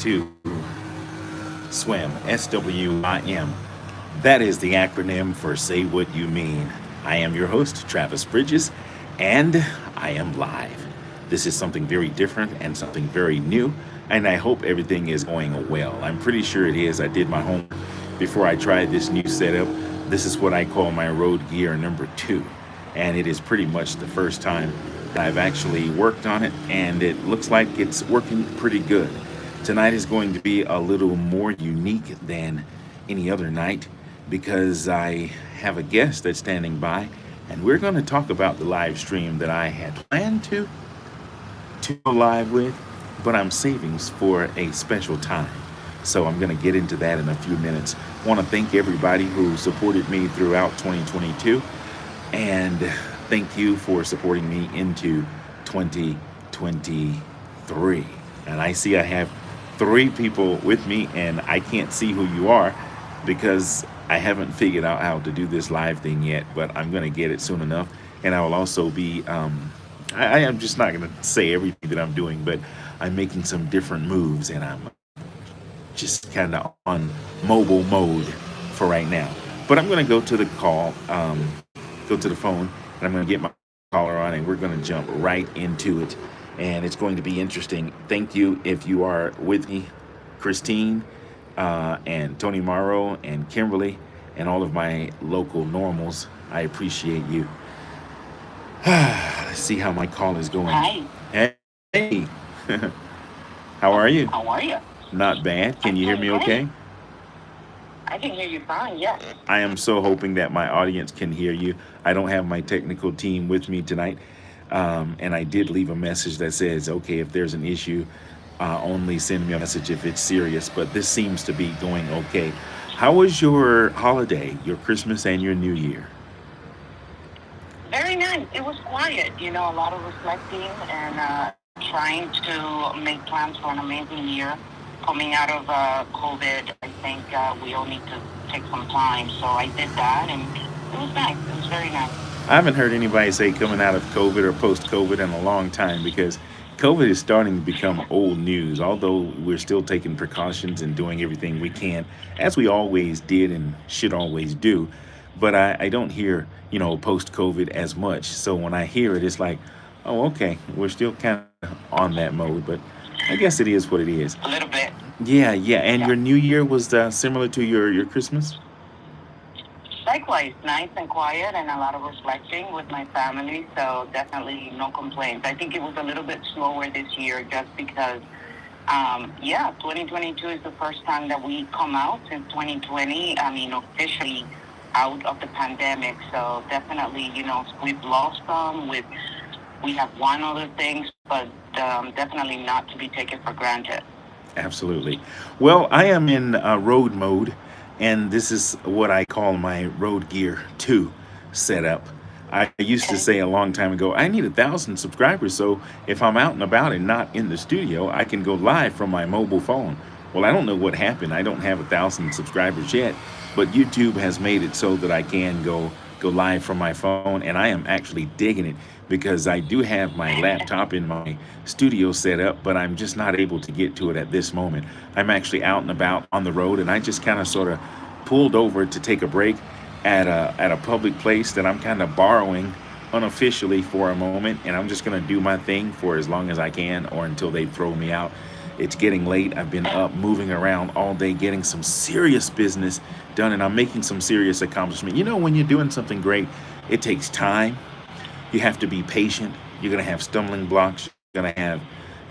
to SWIM, SWIM. That is the acronym for Say What You Mean. I am your host, Travis Bridges, and I am live. This is something very different and something very new, and I hope everything is going well. I'm pretty sure it is. I did my homework before I tried this new setup. This is what I call my road gear number two, and it is pretty much the first time that I've actually worked on it, and it looks like it's working pretty good. Tonight is going to be a little more unique than any other night because I have a guest that's standing by, and we're going to talk about the live stream that I had planned to go live with, but I'm saving for a special time. So I'm going to get into that in a few minutes. Want to thank everybody who supported me throughout 2022, and thank you for supporting me into 2023. And I see I have three people with me, and I can't see who you are because I haven't figured out how to do this live thing yet, but I'm going to get it soon enough. And I will also be, I am just not going to say everything that I'm doing, but I'm making some different moves, and I'm just kind of on mobile mode for right now. But I'm going to go to the call, go to the phone, and I'm going to get my caller on, and we're going to jump right into it. And it's going to be interesting. Thank you if you are with me, Christine, and Tony Morrow, and Kimberly, and all of my local normals. I appreciate you. Let's see how my call is going. Hi, Hey, how are you? how are you? Not bad. Can I'm you hear doing me great. okay? I can hear you fine, yes. I am so hoping that my audience can hear you. I don't have my technical team with me tonight. And I did leave a message that says, okay, if there's an issue, only send me a message if it's serious. But this seems to be going okay. How was your holiday, your Christmas and your New Year? Very nice. It was quiet, a lot of reflecting and trying to make plans for an amazing year. Coming out of COVID, I think we all need to take some time. So I did that, and it was nice. It was very nice. I haven't heard anybody say coming out of COVID or post COVID in a long time because COVID is starting to become old news, although we're still taking precautions and doing everything we can, as we always did and should always do. But I don't hear, post COVID as much. So when I hear it, it's like, oh, okay, we're still kind of on that mode, but I guess it is what it is. A little bit, Yeah, yeah. And yeah. your New Year was similar to your Christmas? Likewise, nice and quiet and a lot of reflecting with my family. So definitely no complaints. I think it was a little bit slower this year just because 2022 is the first time that we come out since 2020. I mean, officially out of the pandemic. So definitely, we've lost some. We have won other things, but definitely not to be taken for granted. Absolutely. Well, I am in road mode, and this is what I call my Road Gear 2 setup. I used to Okay. say a long time ago, I need 1,000 subscribers, so if I'm out and about and not in the studio, I can go live from my mobile phone. Well, I don't know what happened. I don't have 1,000 subscribers yet, but YouTube has made it so that I can go live from my phone, and I am actually digging it because I do have my laptop in my studio set up, but I'm just not able to get to it at this moment. I'm actually out and about on the road, and I just kind of sort of pulled over to take a break at a public place that I'm kind of borrowing unofficially for a moment, and I'm just gonna do my thing for as long as I can or until they throw me out. It's getting late. I've been up moving around all day, getting some serious business done, and I'm making some serious accomplishment. When you're doing something great, it takes time. You have to be patient. You're gonna have stumbling blocks. You're gonna have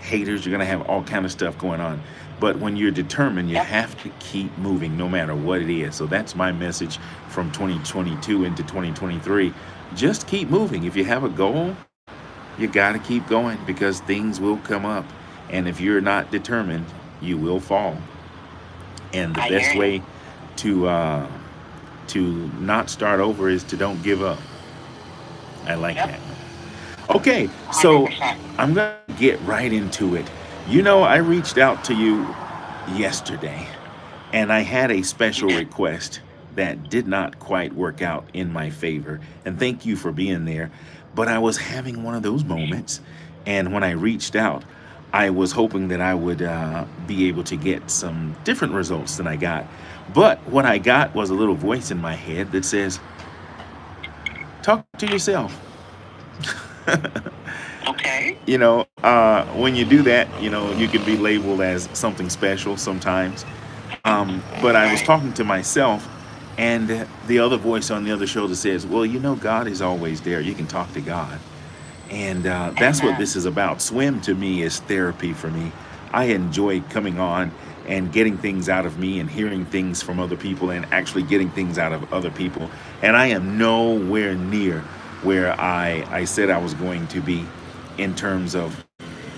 haters. You're gonna have all kind of stuff going on. But when you're determined, you Yep. have to keep moving no matter what it is. So that's my message from 2022 into 2023. Just keep moving. If you have a goal, you got to keep going because things will come up. And if you're not determined, you will fall. And the I hear best you. way to not start over is to don't give up. I like Yep. that. Okay, so 100%. I'm gonna get right into it. I reached out to you yesterday, and I had a You special did. request that did not quite work out in my favor. And thank you for being there. But I was having one of those moments, and when I reached out, I was hoping that I would be able to get some different results than I got. But what I got was a little voice in my head that says, talk to yourself. Okay. When you do that, you can be labeled as something special sometimes. But I was Right. talking to myself, and the other voice on the other shoulder says, well, God is always there. You can talk to God. And that's what Amen. this is about. Swim to me is therapy for me. I enjoy coming on and getting things out of me and hearing things from other people and actually getting things out of other people. And I am nowhere near where I said I was going to be in terms of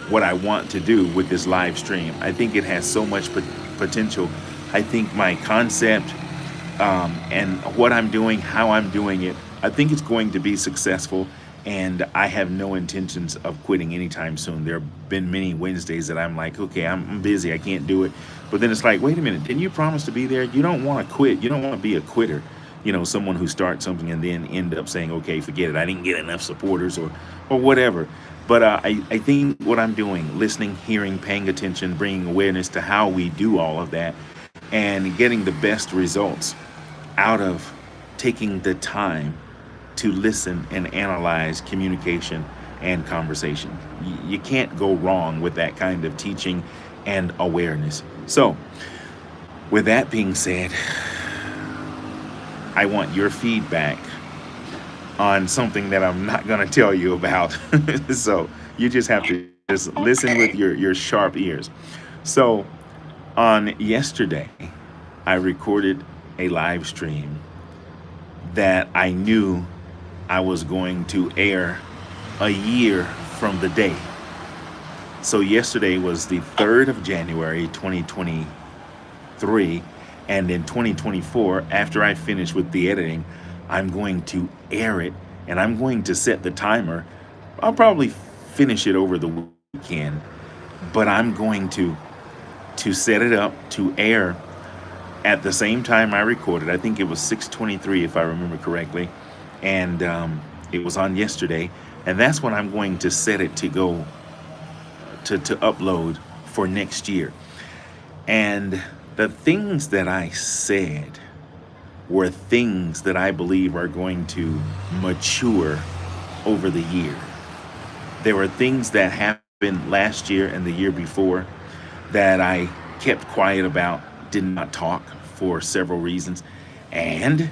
what I want to do with this live stream. I think it has so much potential. I think my concept and what I'm doing, how I'm doing it, I think it's going to be successful. And I have no intentions of quitting anytime soon. There have been many Wednesdays that I'm like, okay, I'm busy, I can't do it. But then it's like, wait a minute, didn't you promise to be there? You don't want to quit. You don't want to be a quitter. Someone who starts something and then end up saying, okay, forget it. I didn't get enough supporters or whatever. But I think what I'm doing, listening, hearing, paying attention, bringing awareness to how we do all of that and getting the best results out of taking the time to listen and analyze communication and conversation. You can't go wrong with that kind of teaching and awareness. So, with that being said, I want your feedback on something that I'm not going to tell you about. So, you just have to just listen with Okay. your sharp ears. So, on yesterday, I recorded a live stream that I knew I was going to air a year from the day. So yesterday was the 3rd of January, 2023. And in 2024, after I finish with the editing, I'm going to air it and I'm going to set the timer. I'll probably finish it over the weekend, but I'm going to set it up to air at the same time I recorded. I think it was 6:23 if I remember correctly, and it was on yesterday, and that's when I'm going to set it to go to upload for next year. And the things that I said were things that I believe are going to mature over the year. There were things that happened last year and the year before that I kept quiet about, did not talk for several reasons, and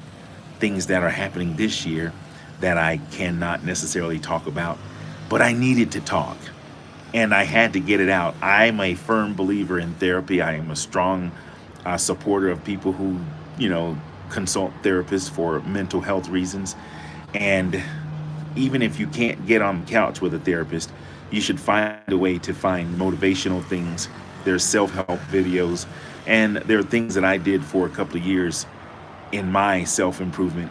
things that are happening this year that I cannot necessarily talk about, but I needed to talk and I had to get it out. I'm a firm believer in therapy. I am a strong supporter of people who, consult therapists for mental health reasons. And even if you can't get on the couch with a therapist, you should find a way to find motivational things. There's self-help videos, and there are things that I did for a couple of years in my self-improvement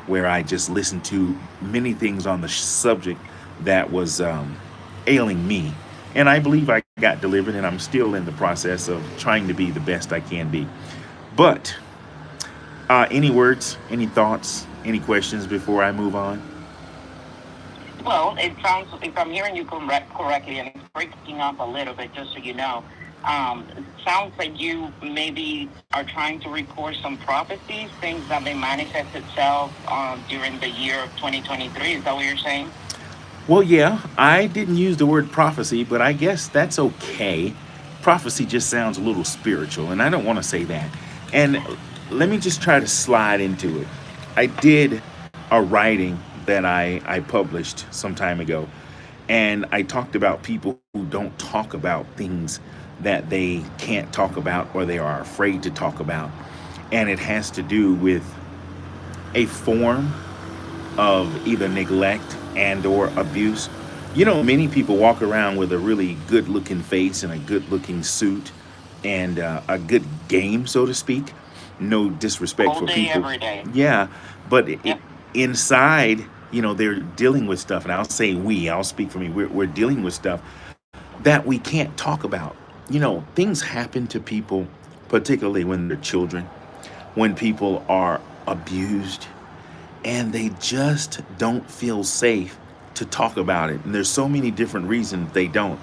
where I just listened to many things on the subject that was ailing me. And I believe I got delivered, and I'm still in the process of trying to be the best I can be. But any words, any thoughts, any questions before I move on? Well, it sounds, if I'm hearing you correctly, and it's breaking up a little bit, just so you know, it sounds like you maybe are trying to record some prophecies, things that may manifest itself during the year of 2023. Is that what you're saying? Well, yeah, I didn't use the word prophecy, but I guess that's okay. Prophecy just sounds a little spiritual, and I don't want to say that. And let me just try to slide into it. I did a writing that I published some time ago, and I talked about people who don't talk about things that they can't talk about or they are afraid to talk about. And it has to do with a form of either neglect and or abuse. Many people walk around with a really good looking face and a good looking suit and a good game, so to speak. No disrespect All for day, people. every day. Yeah, but Yep. inside, they're dealing with stuff. And I'll speak for me. We're dealing with stuff that we can't talk about. Things happen to people, particularly when they're children, when people are abused, and they just don't feel safe to talk about it. And there's so many different reasons they don't.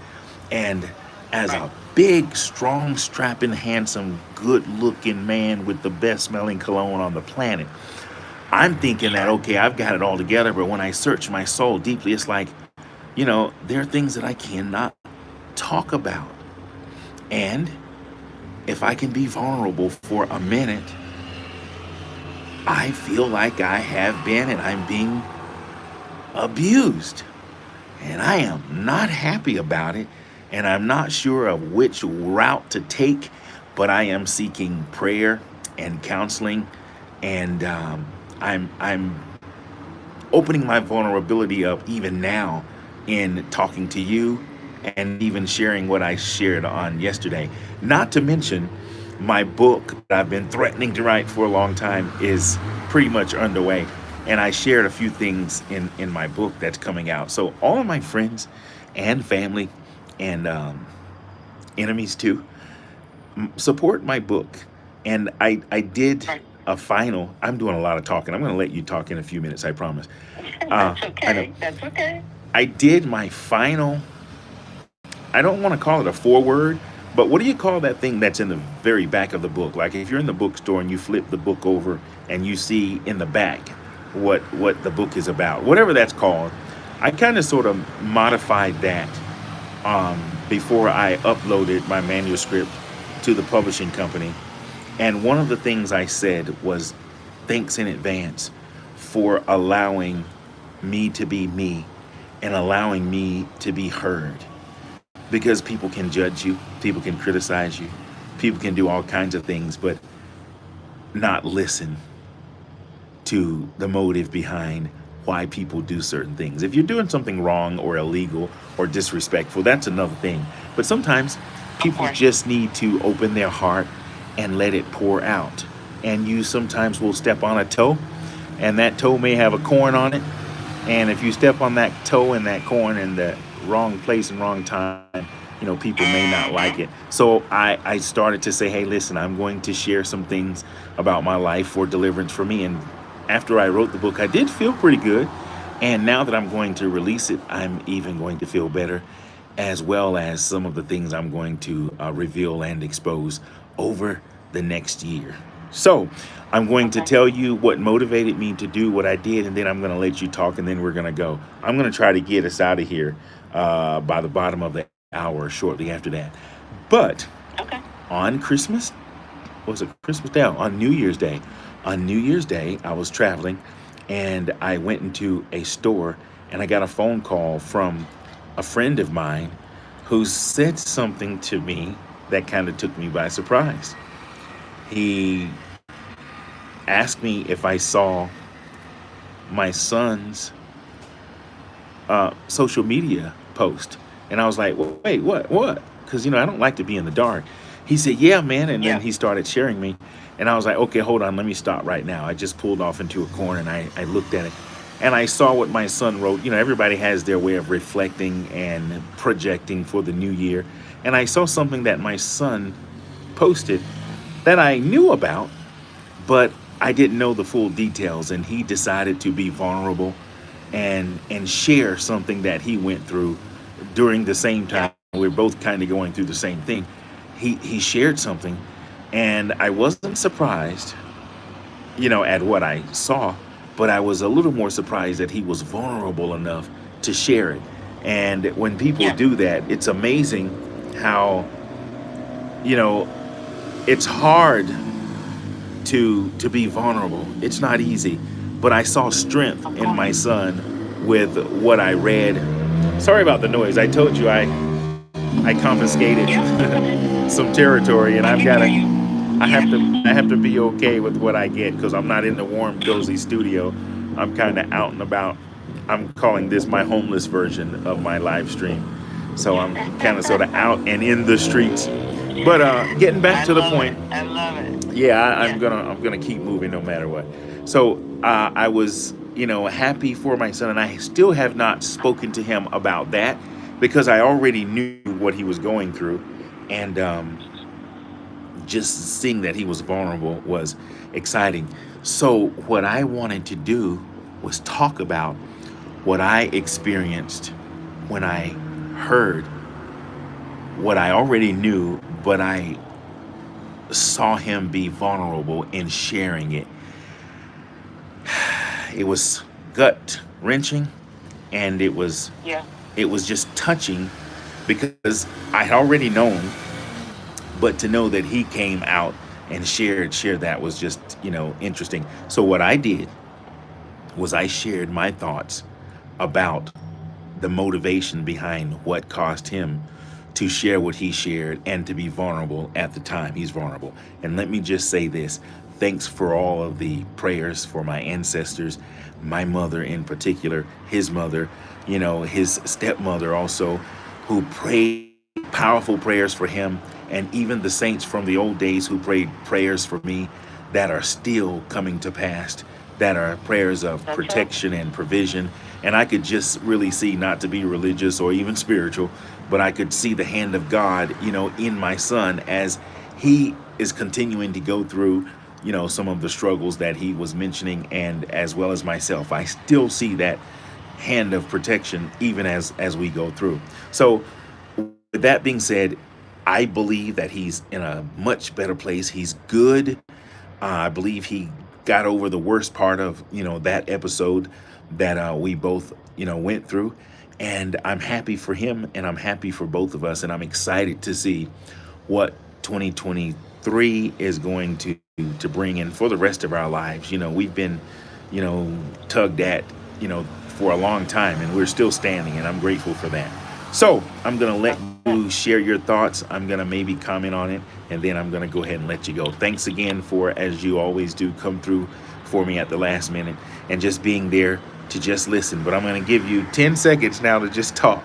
And as Right. a big, strong, strapping, handsome, good looking man with the best smelling cologne on the planet. I'm thinking that, Sure. okay, I've got it all together. But when I search my soul deeply, it's like, there are things that I cannot talk about. And if I can be vulnerable for a minute, I feel like I have been and I'm being abused. And I am not happy about it. And I'm not sure of which route to take, but I am seeking prayer and counseling. And I'm opening my vulnerability up even now in talking to you and even sharing what I shared on yesterday. Not to mention, my book that I've been threatening to write for a long time is pretty much underway. And I shared a few things in my book that's coming out. So, all of my friends and family and enemies too, support my book. And I did Right. a final, I'm doing a lot of talking. I'm going to let you talk in a few minutes, I promise. That's I know. okay. That's okay. I did my final, I don't want to call it a foreword, but what do you call that thing that's in the very back of the book? Like if you're in the bookstore and you flip the book over and you see in the back what the book is about, whatever that's called. I kind of sort of modified that before I uploaded my manuscript to the publishing company. And one of the things I said was thanks in advance for allowing me to be me and allowing me to be heard. Because people can judge you, people can criticize you, people can do all kinds of things, but not listen to the motive behind why people do certain things. If you're doing something wrong or illegal or disrespectful, that's another thing. But sometimes Of people course. just need to open their heart and let it pour out. And you sometimes will step on a toe, and that toe may have a corn on it. And if you step on that toe and that corn in the wrong place and wrong time, people may not like Mm-hmm. it. So I started to say, hey, listen, I'm going to share some things about my life for deliverance for me. And after I wrote the book, I did feel pretty good. And now that I'm going to release it, I'm even going to feel better, as well as some of the things I'm going to reveal and expose over the next year. So I'm going to Okay. tell you what motivated me to do what I did, and then I'm going to let you talk, and then we're going to go. I'm going to try to get us out of here by the bottom of the hour, shortly after that. But Okay. on Christmas, was it Christmas Day? On New Year's Day. On New Year's Day, I was traveling and I went into a store and I got a phone call from a friend of mine who said something to me that kind of took me by surprise. He asked me if I saw my son's social media post. And I was like, well, wait, what? What? Because, I don't like to be in the dark. He said, yeah, man. And then Yeah. he started sharing me. And I was like, okay, hold on. Let me stop right now. I just pulled off into a corner and I looked at it. And I saw what my son wrote. Everybody has their way of reflecting and projecting for the new year. And I saw something that my son posted that I knew about, but I didn't know the full details. And he decided to be vulnerable and share something that he went through during the same Yeah. time. We're both kind of going through the same thing. He shared something, and I wasn't surprised, at what I saw, but I was a little more surprised that he was vulnerable enough to share it. And when people Yeah. do that, it's amazing how, you know, it's hard to be vulnerable. It's not easy. But I saw strength Of in course. my son with what I read. Sorry about the noise. I told you I confiscated Yeah. That's okay. some territory, and I I've can got hear to. you. I have Yeah. to. I have to be okay with what I get because I'm not in the warm, cozy studio. I'm kind of out and about. I'm calling this my homeless version of my live stream. So I'm kind of sort of out and in the streets. But getting back I to the love point, it. I love it. yeah, I'm Yes. gonna keep moving no matter what. So I was happy for my son, and I still have not spoken to him about that because I already knew what he was going through, and just seeing that he was vulnerable was exciting. So what I wanted to do was talk about what I experienced when I heard what I already knew, but I saw him be vulnerable in sharing it. It was gut wrenching, and Yeah. it was just touching because I had already known, but to know that he came out and shared that was just, interesting. So what I did was I shared my thoughts about the motivation behind what caused him to share what he shared and to be vulnerable at the time he's vulnerable. And let me just say this: thanks for all of the prayers for my ancestors, my mother in particular, his mother, his stepmother also, who prayed powerful prayers for him, and even the saints from the old days who prayed prayers for me that are still coming to pass, that are prayers of That's right. protection and provision. And I could just really see, not to be religious or even spiritual, but I could see the hand of God, in my son as he is continuing to go through, some of the struggles that he was mentioning, and as well as myself. I still see that hand of protection even as we go through. So with that being said, I believe that he's in a much better place. He's good. I believe he got over the worst part of that episode that we both went through, and I'm happy for him, and I'm happy for both of us, and I'm excited to see what 2023 is going to bring in for the rest of our lives. We've been tugged at for a long time, and we're still standing, and I'm grateful for that. So I'm gonna let you share your thoughts. I'm gonna maybe comment on it, and then I'm gonna go ahead and let you go. Thanks again for, as you always do, come through for me at the last minute and just being there to just listen. But I'm gonna give you 10 seconds now to just talk.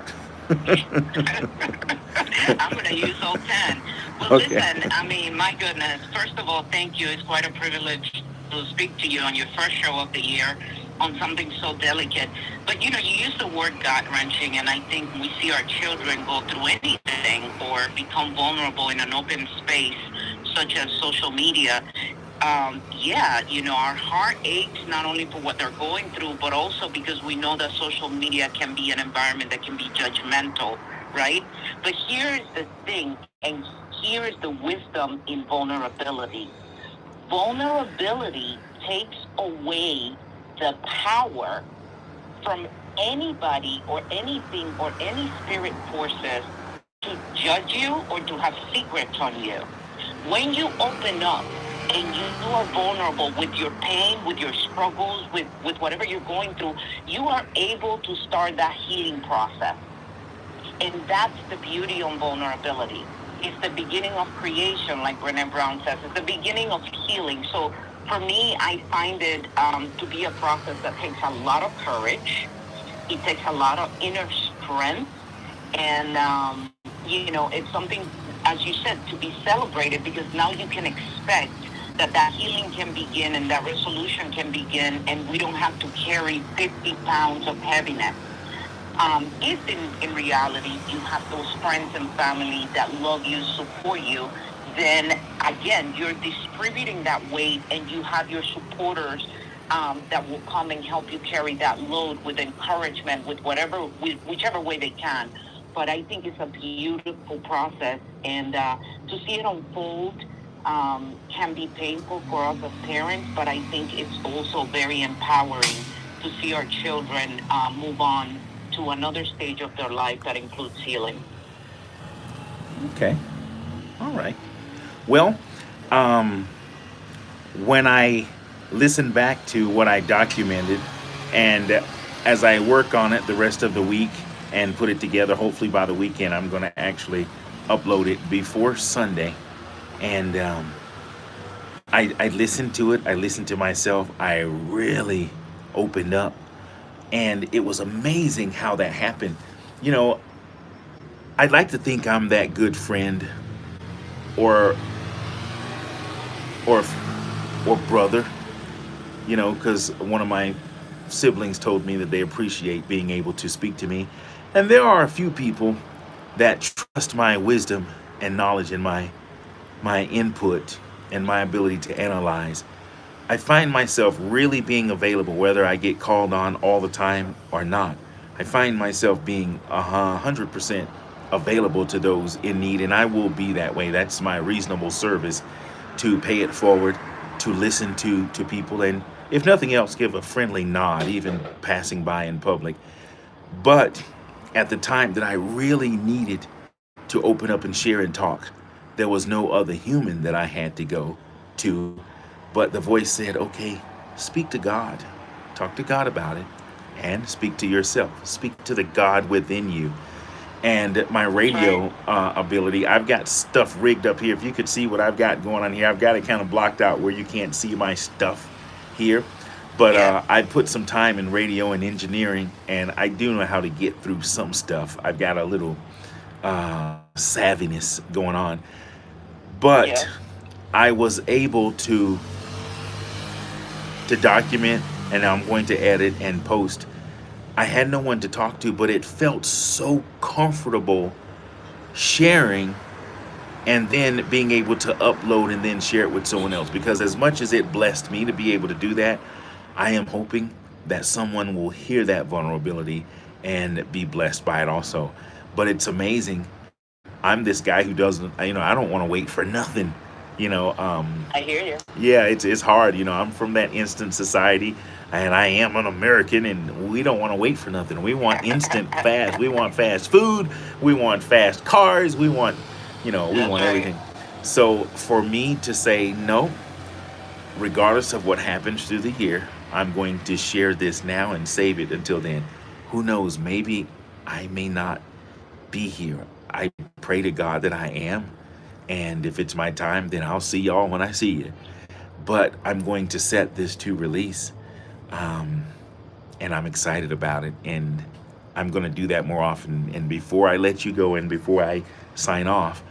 I'm going to use all 10. Well, Okay. listen, I mean, my goodness. First of all, thank you. It's quite a privilege to speak to you on your first show of the year on something so delicate. But, you use the word gut-wrenching, and I think we see our children go through anything or become vulnerable in an open space, such as social media. Yeah, our heart aches not only for what they're going through, but also because we know that social media can be an environment that can be judgmental, right? But here's the thing, and here is the wisdom in vulnerability. Vulnerability takes away the power from anybody or anything or any spirit forces to judge you or to have secrets on you. When you open up and you are vulnerable with your pain, with your struggles, with whatever you're going through, you are able to start that healing process. And that's the beauty on vulnerability. It's the beginning of creation, like Brené Brown says. It's the beginning of healing. So for me, I find it to be a process that takes a lot of courage. It takes a lot of inner strength. And, it's something, as you said, to be celebrated, because now you can expect that that healing can begin and that resolution can begin, and we don't have to carry 50 pounds of heaviness. If in reality you have those friends and family that love you, support you, then again, you're distributing that weight, and you have your supporters that will come and help you carry that load with encouragement, with whichever way they can. But I think it's a beautiful process, and to see it unfold can be painful for us as parents, but I think it's also very empowering to see our children move on to another stage of their life that includes healing. Okay. All right. Well, um, when I listen back to what I documented, and as I work on it the rest of the week and put it together, hopefully by the weekend, I'm going to actually upload it before Sunday. And I listened to it, I listened to myself, I really opened up. And it was amazing how that happened. You know, I'd like to think I'm that good friend or or or brother, because one of my siblings told me that they appreciate being able to speak to me. And there are a few people that trust my wisdom and knowledge and my input and my ability to analyze. I find myself really being available whether I get called on all the time or not. I find myself being 100% available to those in need, and I will be that way. That's my reasonable service, to pay it forward, to listen to people, and if nothing else, give a friendly nod, even passing by in public. But at the time that I really needed to open up and share and talk, there was no other human that I had to go to. But the voice said, okay, speak to God, talk to God about it, and speak to yourself, speak to the God within you. And my Right. radio ability, I've got stuff rigged up here. If you could see what I've got going on here, I've got it kind of blocked out where you can't see my stuff here. But Yeah. I put some time in radio and engineering, and I do know how to get through some stuff. I've got a little savviness going on. Yeah. But I was able to document, and I'm going to edit and post. I had no one to talk to, but it felt so comfortable sharing and then being able to upload and then share it with someone else. Because as much as it blessed me to be able to do that, I am hoping that someone will hear that vulnerability and be blessed by it also. But it's amazing. I'm this guy who doesn't, I don't want to wait for nothing. You know, um, I hear you. yeah, it's hard. I'm from that instant society, and I am an American, and we don't want to wait for nothing. We want instant, fast. We want fast food. We want fast cars. We That's want right. everything. So for me to say no, regardless of what happens through the year, I'm going to share this now and save it until then. Who knows? Maybe I may not be here. I pray to God that I am. And if it's my time, then I'll see y'all when I see you. But I'm going to set this to release, um, and I'm excited about it. And I'm going to do that more often. And before I let you go and before I sign off,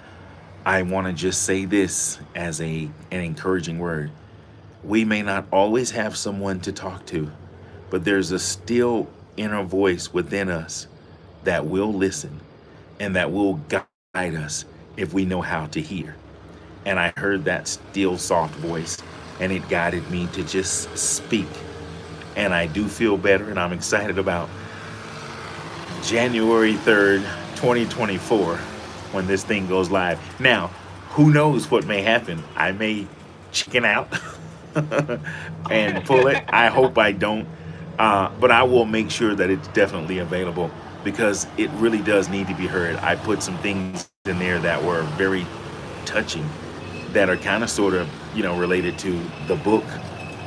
I want to just say this as an encouraging word. We may not always have someone to talk to, but there's a still inner voice within us that will listen and that will guide us if we know how to hear. And I heard that still soft voice, and it guided me to just speak. And I do feel better, and I'm excited about January 3rd, 2024, when this thing goes live. Now, who knows what may happen? I may chicken out and pull it. I hope I don't. But I will make sure that it's definitely available because it really does need to be heard. I put some things in there that were very touching, that are kind of sort of, related to the book,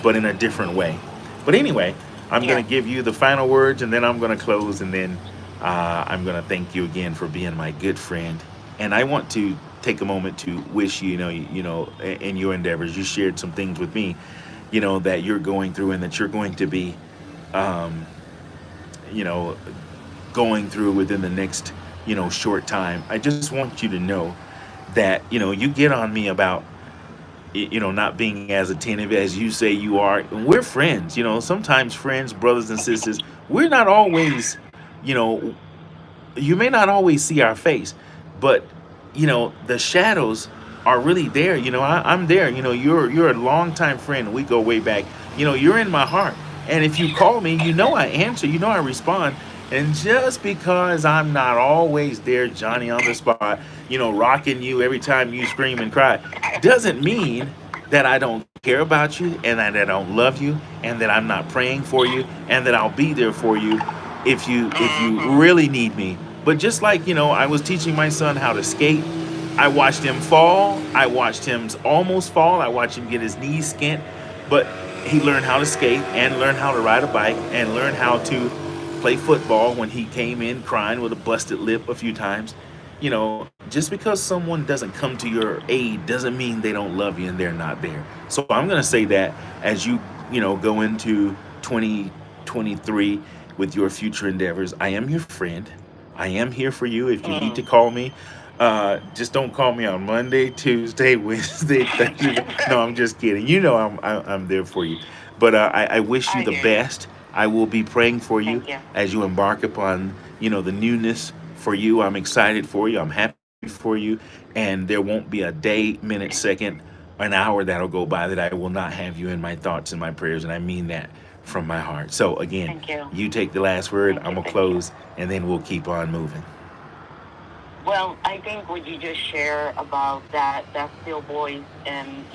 but in a different way. But anyway, I'm Yeah. going to give you the final words, and then I'm going to close, and then I'm going to thank you again for being my good friend. And I want to take a moment to wish you, in your endeavors, you shared some things with me, that you're going through and that you're going to be, um, you know, going through within the next, short time. I just want you to know that, you get on me about not being as attentive as you say you are. And we're friends, sometimes friends, brothers and sisters. We're not always, you know, you may not always see our face, but the shadows are really there. I'm there. You're a longtime friend. We go way back. You're in my heart. And if you call me, I answer. I respond. And just because I'm not always there, Johnny on the spot, rocking you every time you scream and cry, doesn't mean that I don't care about you and that I don't love you and that I'm not praying for you and that I'll be there for you if you Mm-hmm. really need me. But just like, I was teaching my son how to skate. I watched him fall. I watched him almost fall. I watched him get his knees skint. But he learned how to skate and learned how to ride a bike and learned how to play football when he came in crying with a busted lip a few times. Just because someone doesn't come to your aid doesn't mean they don't love you and they're not there. So I'm going to say that as you go into 2023 with your future endeavors, I am your friend. I am here for you if you need to Mm. call me. Just don't call me on Monday, Tuesday, Wednesday, Thursday. No, I'm just kidding. I'm there for you. But I wish you I the hear you. best. I will be praying for you Thank you. as you embark upon, the newness for you. I'm excited for you. I'm happy for you. And there won't be a day, minute, second, an hour that'll go by that I will not have you in my thoughts and my prayers. And I mean that from my heart. So again, Thank you. you take the last word. Thank I'm you. going to Thank you. close and then we'll keep on moving. Well, I think what you just share about that still voice, and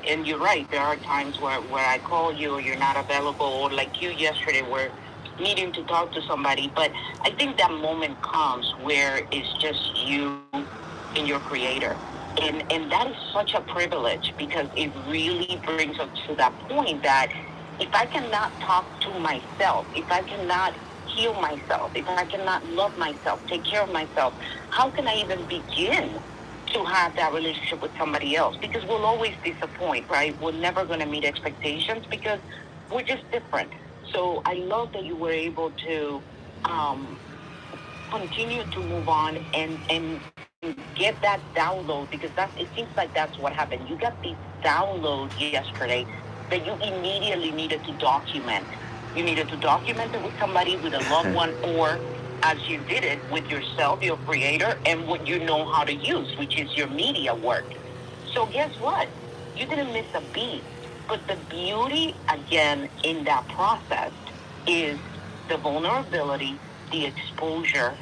and you're right. There are times where I call you or you're not available, or like you yesterday, where needing to talk to somebody. But I think that moment comes where it's just you and your creator. And that is such a privilege, because it really brings us to that point that if I cannot talk to myself, if I cannot heal myself, if I cannot love myself, take care of myself, how can I even begin to have that relationship with somebody else? Because we'll always disappoint, right? We're never going to meet expectations because we're just different. So I love that you were able to um, continue to move on and get that download, because it seems like that's what happened. You got this download yesterday that you immediately needed to document. You needed to document it with somebody, with a loved one, or as you did it with yourself, your creator, and what you know how to use, which is your media work. So guess what? You didn't miss a beat. But the beauty, again, in that process is the vulnerability, the exposure,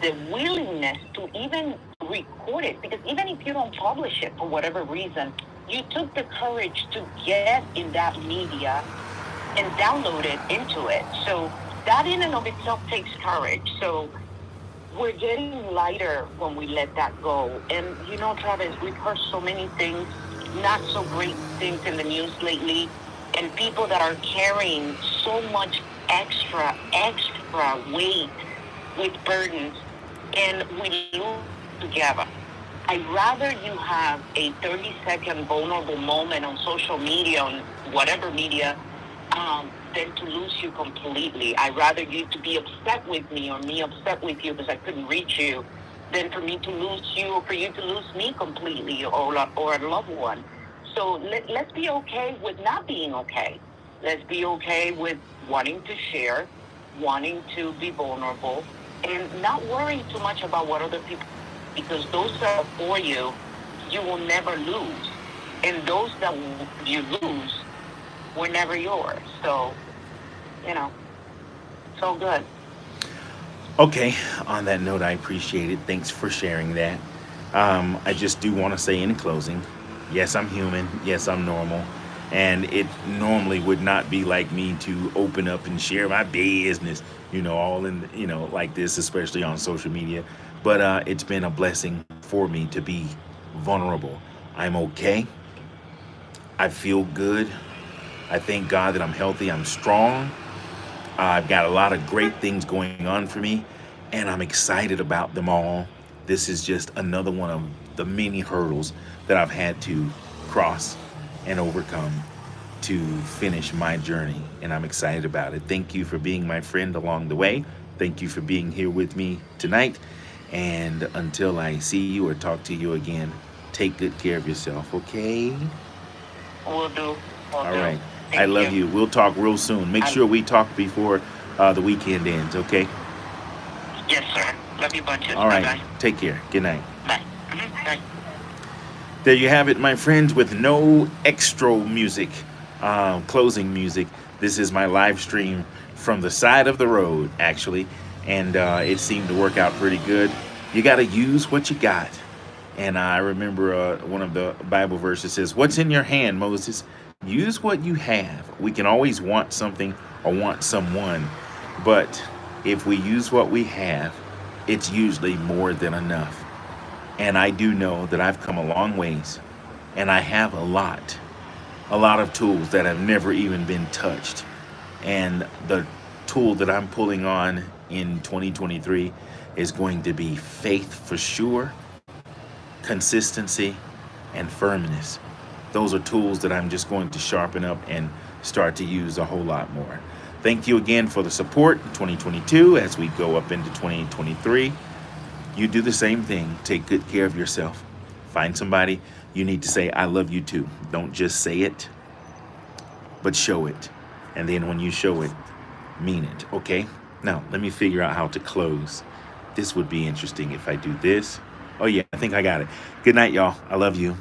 the willingness to even record it. Because even if you don't publish it for whatever reason, you took the courage to get in that media and download it into it. So that in and of itself takes courage. So we're getting lighter when we let that go. And Travis, we've heard so many things, not so great things in the news lately, and people that are carrying so much extra weight with burdens, and we lose together. I'd rather you have a 30-second vulnerable moment on social media, on whatever media, than to lose you completely. I'd rather you to be upset with me, or me upset with you because I couldn't reach you, than for me to lose you, or for you to lose me completely, or a loved one. So let's be okay with not being okay. Let's be okay with wanting to share, wanting to be vulnerable, and not worrying too much about what other people, because those that are for you, you will never lose. And those that you lose were never yours. So, so good. Okay, on that note, I appreciate it. Thanks for sharing that. I just do want to say in closing, yes, I'm human. Yes, I'm normal. And it normally would not be like me to open up and share my business, all in, like this, especially on social media. But it's been a blessing for me to be vulnerable. I'm okay. I feel good. I thank God that I'm healthy. I'm strong. I've got a lot of great things going on for me, and I'm excited about them all. This is just another one of the many hurdles that I've had to cross and overcome to finish my journey, and I'm excited about it. Thank you for being my friend along the way. Thank you for being here with me tonight. And until I see you or talk to you again, take good care of yourself, okay? Will do. Will All do. right. I Thank love you. you. We'll talk real soon. Make sure we talk before the weekend ends, okay? Yes, sir. Love you bunches. All right. Bye-bye. Take care. Good night. Bye. Bye. There you have it, my friends, with no extra music, closing music. This is my live stream from the side of the road, actually, and it seemed to work out pretty good. You got to use what you got. And I remember one of the Bible verses says, "What's in your hand, Moses? Use what you have." We can always want something or want someone, but if we use what we have, it's usually more than enough. And I do know that I've come a long ways, and I have a lot of tools that have never even been touched. And the tool that I'm pulling on in 2023 is going to be faith for sure, consistency, and firmness. Those are tools that I'm just going to sharpen up and start to use a whole lot more. Thank you again for the support in 2022 as we go up into 2023. You do the same thing. Take good care of yourself. Find somebody you need to say, "I love you too." Don't just say it, but show it. And then when you show it, mean it, okay? Now, let me figure out how to close. This would be interesting if I do this. Oh, yeah, I think I got it. Good night, y'all. I love you.